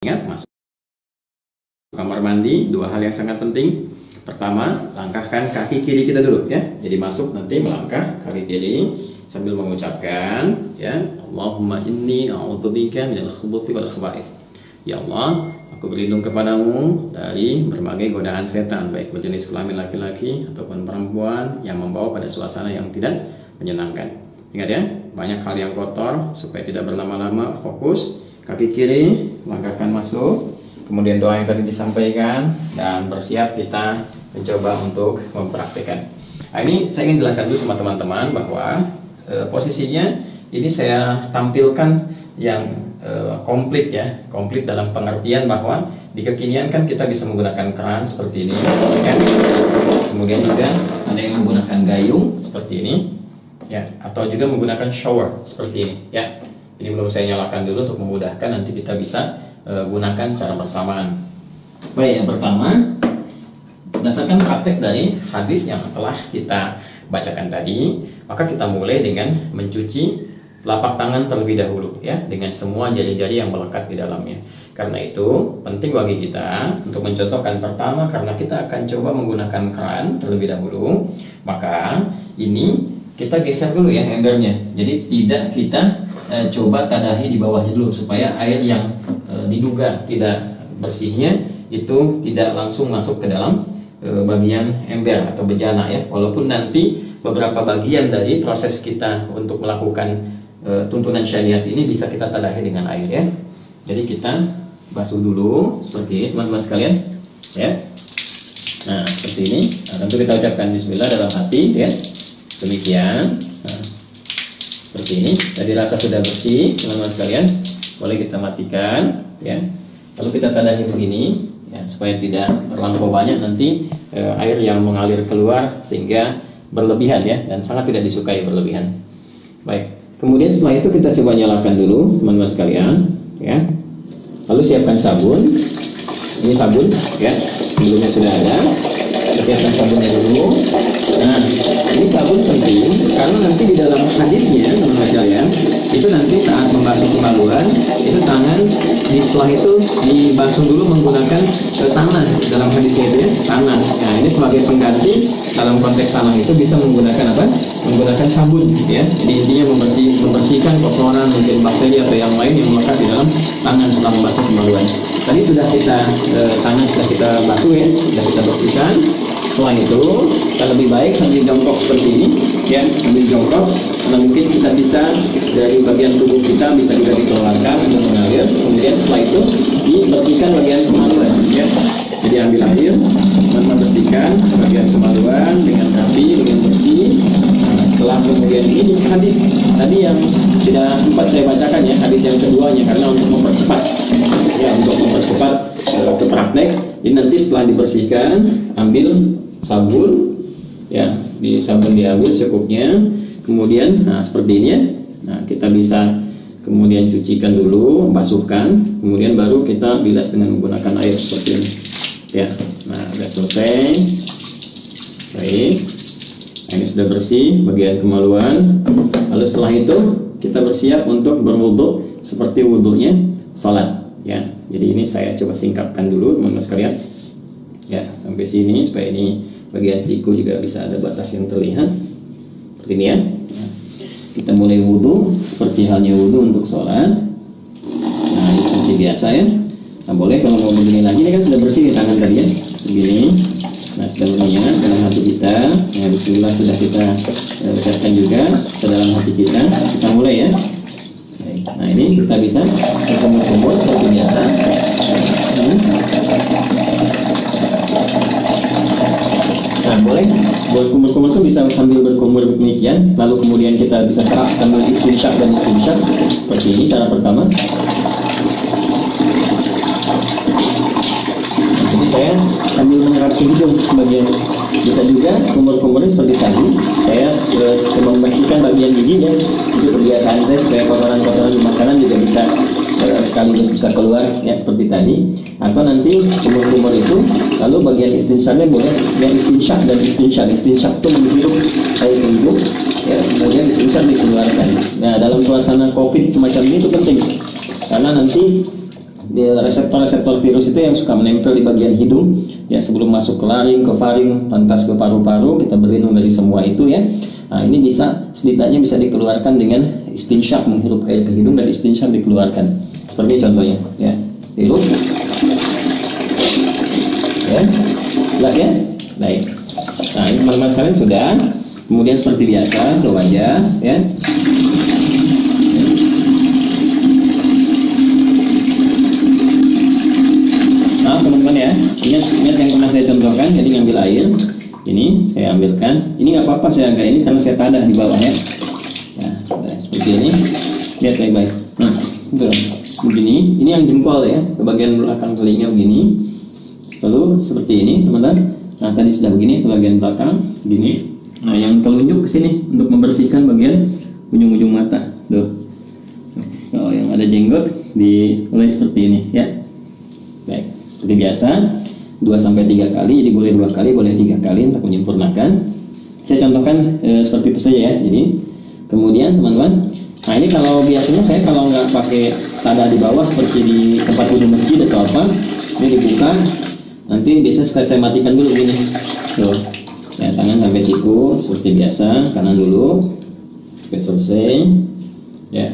Ingat, masuk kamar mandi, dua hal yang sangat penting. Pertama, langkahkan kaki kiri kita dulu ya. Jadi masuk nanti melangkah kaki kiri sambil mengucapkan ya, Allahumma inni a'udzubika minal khubuthi wal khaba'ith. Ya Allah, aku berlindung kepadamu dari berbagai godaan setan, baik berjenis kelamin laki-laki ataupun perempuan yang membawa pada suasana yang tidak menyenangkan. Ingat ya, banyak hal yang kotor, supaya tidak berlama-lama, fokus kaki kiri, langkahkan masuk, kemudian doa yang tadi disampaikan, dan bersiap kita mencoba untuk mempraktikkan. Nah, ini saya ingin jelaskan dulu sama teman-teman bahwa posisinya ini saya tampilkan yang komplit ya, komplit dalam pengertian bahwa di kekinian kan kita bisa menggunakan keran seperti ini ya. Kemudian juga ada yang menggunakan gayung seperti ini ya, atau juga menggunakan shower seperti ini ya. Ini belum saya nyalakan dulu untuk memudahkan, nanti kita bisa gunakan secara bersamaan. Baik, yang pertama, berdasarkan praktek dari hadis yang telah kita bacakan tadi, maka kita mulai dengan mencuci telapak tangan terlebih dahulu ya, dengan semua jari-jari yang melekat di dalamnya. Karena itu penting bagi kita untuk mencontohkan. Pertama, karena kita akan coba menggunakan keran terlebih dahulu, maka ini kita geser dulu ya embernya. Jadi tidak kita coba tadahi di bawahnya dulu, supaya air yang diduga tidak bersihnya itu tidak langsung masuk ke dalam bagian ember atau bejana ya. Walaupun nanti beberapa bagian dari proses kita untuk melakukan tuntunan syariat ini bisa kita tadahi dengan air ya. Jadi kita basuh dulu seperti ini teman-teman sekalian ya. Nah seperti ini. Nah, tentu kita ucapkan bismillah dalam hati ya. Demikian. Nah, seperti ini. Jadi rasa sudah bersih teman-teman sekalian, boleh kita matikan ya. Lalu kita tadahi begini ya, supaya tidak terlampau banyak nanti air yang mengalir keluar sehingga berlebihan ya, dan sangat tidak disukai berlebihan. Baik, kemudian setelah itu kita coba nyalakan dulu teman-teman sekalian ya. Lalu siapkan sabun. Ini sabun ya, sebelumnya sudah ada. Siapkan sabunnya dulu. Nah, ini sabun penting karena nanti di dalam hadisnya teman-teman sekalian, itu nanti saat membasuh kemaluan, itu tangan setelah itu dibasuh dulu menggunakan tanah. Dalam hadisnya itu ya, tanah. Nah, ini sebagai pengganti dalam konteks tanah itu bisa menggunakan apa? Menggunakan sabun ya. Jadi intinya membersihkan kotoran, mungkin bakteri atau yang lain yang melekat di dalam tangan setelah membasuh kemaluan. Tadi sudah kita tangan sudah kita basuh ya, sudah kita bersihkan. Setelah itu kita lebih baik sambil jongkok seperti ini ya, sambil jongkok karena mungkin kita bisa dari bagian tubuh kita bisa juga dikeluarkan untuk mengalir. Kemudian setelah itu dibersihkan bagian kemaluan ya. Jadi ambil air, teman-teman bersihkan bagian kemaluan dengan rapi, dengan bersih. Nah, setelah kemudian ini hadis tadi yang tidak sempat saya bacakan ya, hadis yang keduanya, karena untuk mempercepat ya, untuk mempercepat ke praktek. Jadi nanti setelah dibersihkan, ambil sabun ya, di sabun diambil secukupnya. Kemudian nah seperti ini ya. Nah, kita bisa kemudian cucikan dulu, basuhkan, kemudian baru kita bilas dengan menggunakan air seperti ini ya. Nah, sudah selesai. Baik. Nah, ini sudah bersih bagian kemaluan. Lalu setelah itu kita bersiap untuk berwudu seperti wudunya sholat ya. Jadi ini saya coba singkapkan dulu teman-teman sekalian ya, sampai sini supaya ini bagian siku juga bisa ada batas yang terlihat seperti ini ya. Kita mulai wudu seperti halnya wudu untuk sholat. Nah, ini seperti biasa ya. Nah, boleh kalau mau begini lagi, ini kan sudah bersih di tangan tadi ya, begini. Nah, sudah berniat dalam hati kita ya, bismillah sudah kita ucapkan juga ke dalam hati kita. Kita mulai ya. Nah, ini kita bisa berkumur-kumur seperti biasa. Nah, boleh berkumur-kumur itu bisa sambil berkumur demikian. Lalu kemudian kita bisa serap sambil istinsyak dan istinsyak seperti ini cara pertama. Jadi saya sambil menyerap gitu bagian. Bisa juga kumur-kumurnya seperti tadi. Saya coba membersihkan bagian giginya. Itu kebiasaan saya supaya kotoran-kotoran di makanan juga bisa sekaligus bisa keluar ya seperti tadi. Atau nanti kumur-kumur itu lalu bagian istinsyaknya boleh yang istinsyak dan istinsyak. Istinsyak itu menghirup air hidup ya, kemudian istinsyak dikeluarkan. Nah, dalam suasana COVID semacam ini itu penting karena nanti reseptor-reseptor virus itu yang suka menempel di bagian hidung ya, sebelum masuk ke laring, ke faring, lantas ke paru-paru, kita berlindung dari semua itu ya. Nah, ini bisa setidaknya bisa dikeluarkan dengan istinsyaq, menghirup air ke hidung dan istinsyaq dikeluarkan. Seperti contohnya ya. Hirup. Ya. Jelas ya? Baik. Nah, ini teman-teman sekalian sudah. Kemudian seperti biasa ke wajah ya. Nah, teman-teman ya, ingat yang pernah saya contohkan. Jadi ngambil air, ini saya ambilkan. Ini nggak apa-apa saya agak ini karena saya tadah di bawah ya. Nah, seperti ini. Lihat baik-baik. Nah, begini. Ini yang jempol ya, ke bagian belakang telinga begini. Lalu seperti ini, teman-teman. Nah, tadi sudah begini ke bagian belakang, begini. Nah, yang telunjuk ke sini untuk membersihkan bagian ujung-ujung mata. Tuh. Kalau yang ada jenggot mulai seperti ini ya. Baik, seperti biasa 2-3 kali, jadi boleh 2 kali, boleh 3 kali untuk menyempurnakan. Saya contohkan seperti itu saja ya. Jadi kemudian teman-teman, nah ini kalau biasanya saya kalau nggak pakai tada di bawah seperti di tempat wudhu masjid atau apa, ini dibuka, nanti biasanya saya matikan dulu gini. Tuh. Ya, tangan sampai siku seperti biasa, kanan dulu sampai selesai ya.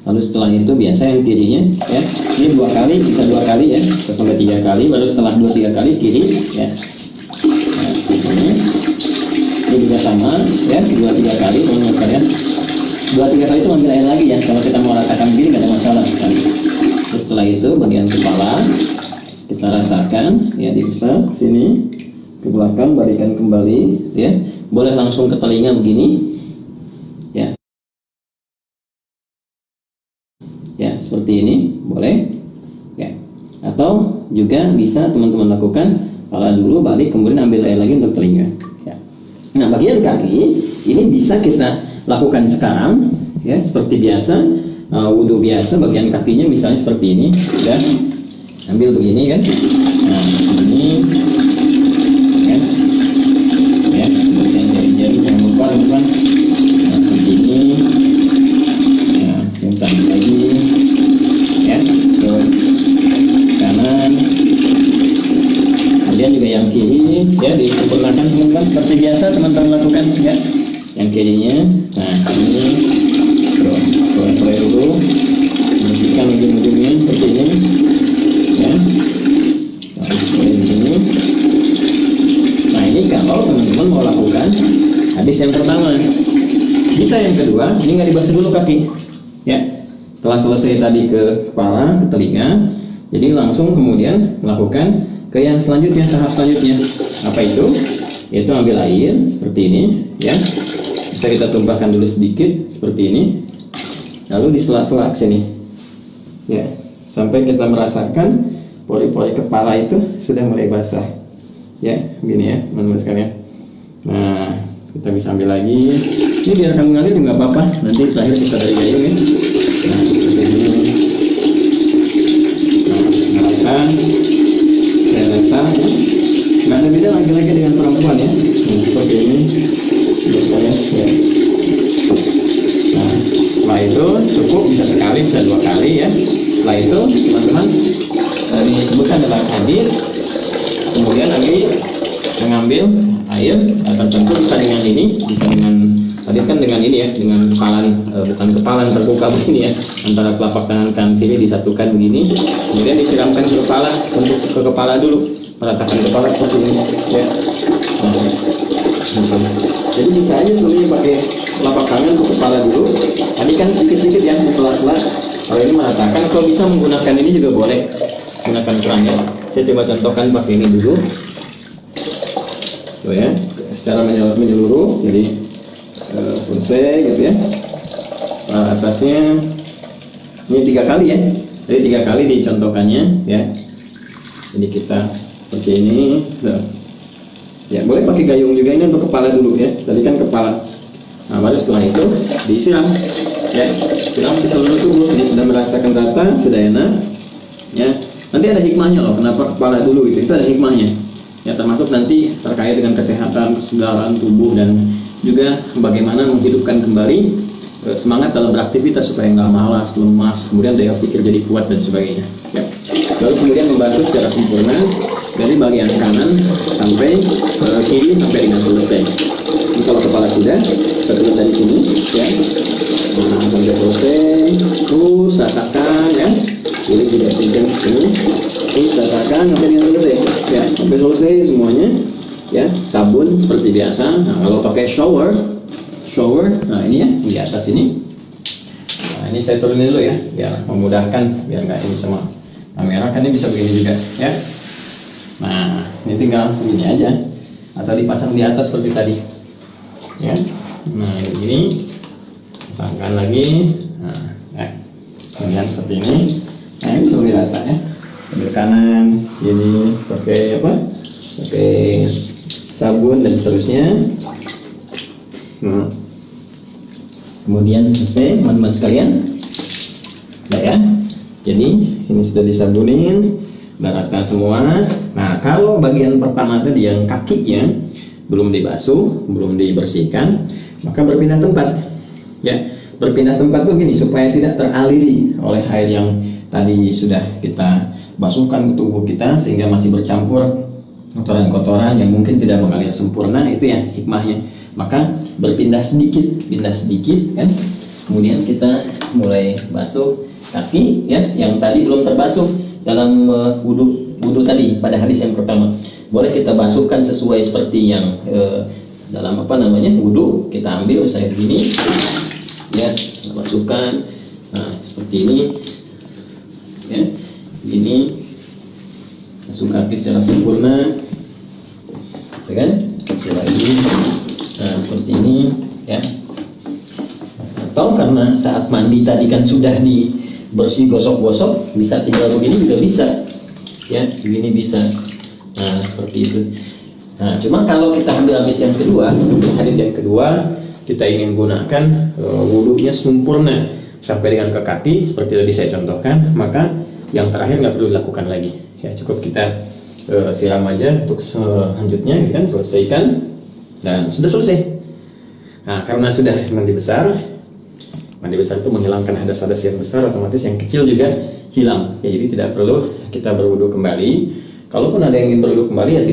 Lalu setelah itu biasa yang kirinya ya, ini 2 kali, bisa 2 kali ya, sampai 3 kali, baru setelah 2-3 kali kiri ya. Nah, ini juga sama ya, 2-3 kali teman-teman sekalian. 2-3 kali itu ambil air lagi ya, kalau kita mau rasakan begini nggak ada masalah sekali. Terus setelah itu bagian kepala kita rasakan ya, diusap sini ke belakang, balikan kembali ya, boleh langsung ke telinga begini ya, ya seperti ini boleh ya, atau juga bisa teman-teman lakukan kepala dulu, balik, kemudian ambil air lagi untuk telinga ya. Nah, bagian kaki ini bisa kita lakukan sekarang ya, seperti biasa wudhu biasa. Bagian kakinya misalnya seperti ini ya, ambil begini kan. Nah, ini teman-teman, nah, seperti ini. Nah, yang tadi lagi ya, ke kanan, kemudian juga yang kiri ya, disempurnakan teman-teman seperti biasa teman-teman lakukan ya. Yang kirinya, nah ini boleh dulu bersihkan ujung-ujungnya seperti ini ya. Nah, boleh di sini. Nah, ini kalau teman-teman mau lakukan habis yang pertama, bisa yang kedua, ini nggak dibasuh dulu kaki ya. Setelah selesai tadi ke kepala, ke telinga, jadi langsung kemudian melakukan ke yang selanjutnya, tahap selanjutnya. Apa itu? Yaitu ambil air seperti ini ya, bisa kita tumpahkan dulu sedikit seperti ini, lalu di sela-sela sini ya, sampai kita merasakan pori-pori kepala itu sudah mulai basah ya, begini ya teman-teman sekalian. Nah, kita bisa ambil lagi. Ini biarkan mengalir juga apa-apa. Nanti terakhir kita dari gayung ya. Nah, seperti ini. Nah, saya letak ya. Nggak ada beda laki-laki dengan perempuan ya. Nah, seperti ini. Ya. Nah, setelah itu cukup, bisa sekali, bisa 2 kali ya. Setelah itu teman-teman disebutkan dalam hadis, kemudian lagi mengambil air tertentu, bisa dengan ini, bisa dengan tadi kan dengan ini ya, dengan kepalan, bukan kepalan terbuka begini ya, antara telapak tangan kanan kiri disatukan begini, kemudian disiramkan ke kepala, untuk ke kepala dulu, meratakan kepala seperti ini ya. Nah, jadi bisa aja sebenarnya pakai telapak tangan ke kepala dulu, tadi kan sedikit-sedikit ya di sela-sela. Kalau ini meratakan, atau bisa menggunakan ini juga boleh, gunakan kerangnya. Saya coba contohkan pakai ini dulu. Tuh ya, secara menyeluruh, jadi selesai gitu ya. Atasnya ini 3 kali ya, jadi 3 kali dicontohkannya ya. Jadi kita seperti ini, ya boleh pakai gayung juga, ini untuk kepala dulu ya. Tadi kan kepala. Nah, baru setelah itu disiram ya, siram ke seluruh tubuh. Ini sudah merasakan rata, sudah enak ya. Nanti ada hikmahnya loh, kenapa kepala dulu itu ada hikmahnya ya, termasuk nanti terkait dengan kesehatan, kesegaran tubuh, dan juga bagaimana menghidupkan kembali semangat dalam beraktivitas supaya nggak malas, lemas, kemudian daya pikir jadi kuat dan sebagainya ya. membasuh secara sempurna dari bagian kanan sampai kiri sampai dengan selesai. Ini kalau kepala sudah, kita turun dari sini, ya. Nah, sampai selesai, terus rasakan, ya. Ini juga tinggal sini, terus rasakan sampai dengan selesai, ya. Sampai selesai semuanya, ya. Sabun seperti biasa. Nah, kalau pakai shower, nah ini ya di atas ini. Nah, ini saya turunin dulu ya, biar memudahkan, biar nggak ini sama kamera, kan ini bisa begini juga, ya. Nah, ini tinggal begini aja, atau dipasang di atas seperti tadi, ya. Nah, ini pasangkan lagi. Nah, kemudian seperti ini. Nah, ini lebih rata ya. Ambil kanan, ini pakai apa? Pakai sabun dan seterusnya. Nah, kemudian selesai, teman-teman sekalian. Nah, ya. Jadi ini sudah disabunin, udah rata semua. Nah, kalau bagian pertama tadi yang kakinya belum dibasuh, belum dibersihkan, maka berpindah tempat. Ya, berpindah tempat tuh gini supaya tidak teraliri oleh air yang tadi sudah kita basuhkan ke tubuh kita, sehingga masih bercampur kotoran-kotoran yang mungkin tidak mengalir sempurna. Itu ya hikmahnya. Maka berpindah sedikit, pindah sedikit kan. Kemudian kita mulai basuh kaki ya, yang tadi belum terbasuh dalam wudhu tadi pada hadis yang pertama. Boleh kita basuhkan sesuai seperti yang dalam apa namanya wudhu. Kita ambil saya begini ya, kita basuhkan. Nah, seperti ini ya, ini basuh kaki secara sempurna, ya kan? Lagi, nah seperti ini ya. Atau karena saat mandi tadi kan sudah dibersih, gosok-gosok, bisa tinggal begini juga bisa ya, begini bisa. Nah seperti itu. Nah cuma kalau kita ambil hadis yang kedua, kita ingin gunakan wudhunya sempurna sampai dengan ke kaki seperti tadi saya contohkan, maka yang terakhir nggak perlu dilakukan lagi ya, cukup kita siram aja untuk selanjutnya, kan selesaikan dan sudah selesai. Nah karena sudah mandi besar itu menghilangkan hadas-hadas yang besar, otomatis yang kecil juga hilang ya, jadi tidak perlu kita berwudu kembali. Kalaupun ada yang ingin berwudu kembali ya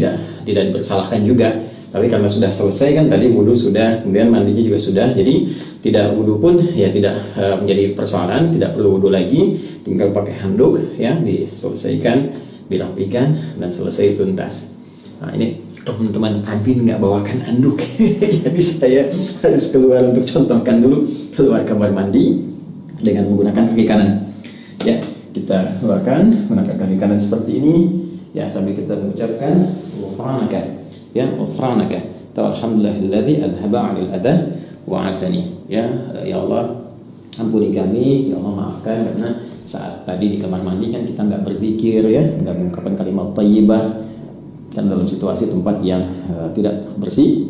tidak dipersalahkan juga, tapi karena sudah selesai kan tadi wudu sudah, kemudian mandinya juga sudah, jadi tidak wudu pun ya tidak menjadi persoalan, tidak perlu wudu lagi, tinggal pakai handuk ya, diselesaikan, dirapikan dan selesai tuntas. Nah ini teman-teman admin nggak bawakan handuk jadi saya harus keluar untuk contohkan dulu, keluar kamar mandi dengan menggunakan kaki kanan ya. Kita keluarkan menggunakan kaki kanan seperti ini ya, sambil kita mengucapkan ghufranaka ya, ghufranaka alhamdulillahilladzi adhaba 'anil adha wa 'afani ya. Ya Allah ampuni kami, ya Allah maafkan, karena saat tadi di kamar mandi kan kita nggak berzikir ya, nggak mengucapkan kalimat thayyibah, dan dalam situasi tempat yang tidak bersih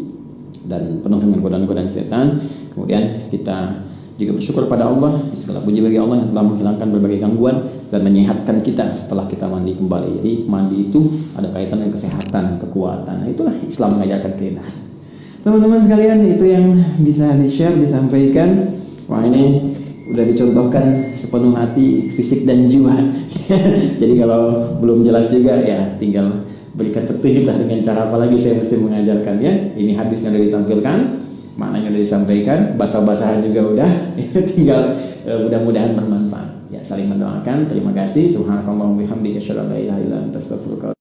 dan penuh dengan godaan-godaan setan. Kemudian kita juga bersyukur pada Allah, segala puji bagi Allah yang telah menghilangkan berbagai gangguan dan menyehatkan kita setelah kita mandi kembali. Jadi mandi itu ada kaitan dengan kesehatan, kekuatan. Nah, itulah Islam mengajarkan kita. Teman-teman sekalian, itu yang bisa di-share, disampaikan. Wah ini udah dicontohkan sepenuh hati, fisik dan jiwa. Jadi kalau belum jelas juga ya tinggal berikan petunjuk dengan cara apa lagi saya mesti mengajarkannya. Ini hadisnya sudah ditampilkan, maknanya sudah disampaikan, basah-basahan juga udah. Tinggal mudah-mudahan bermanfaat ya. Saling mendoakan. Terima kasih. Subhanakallahumma wa bihamdika asyhadu an la ilaha illa anta astaghfiruka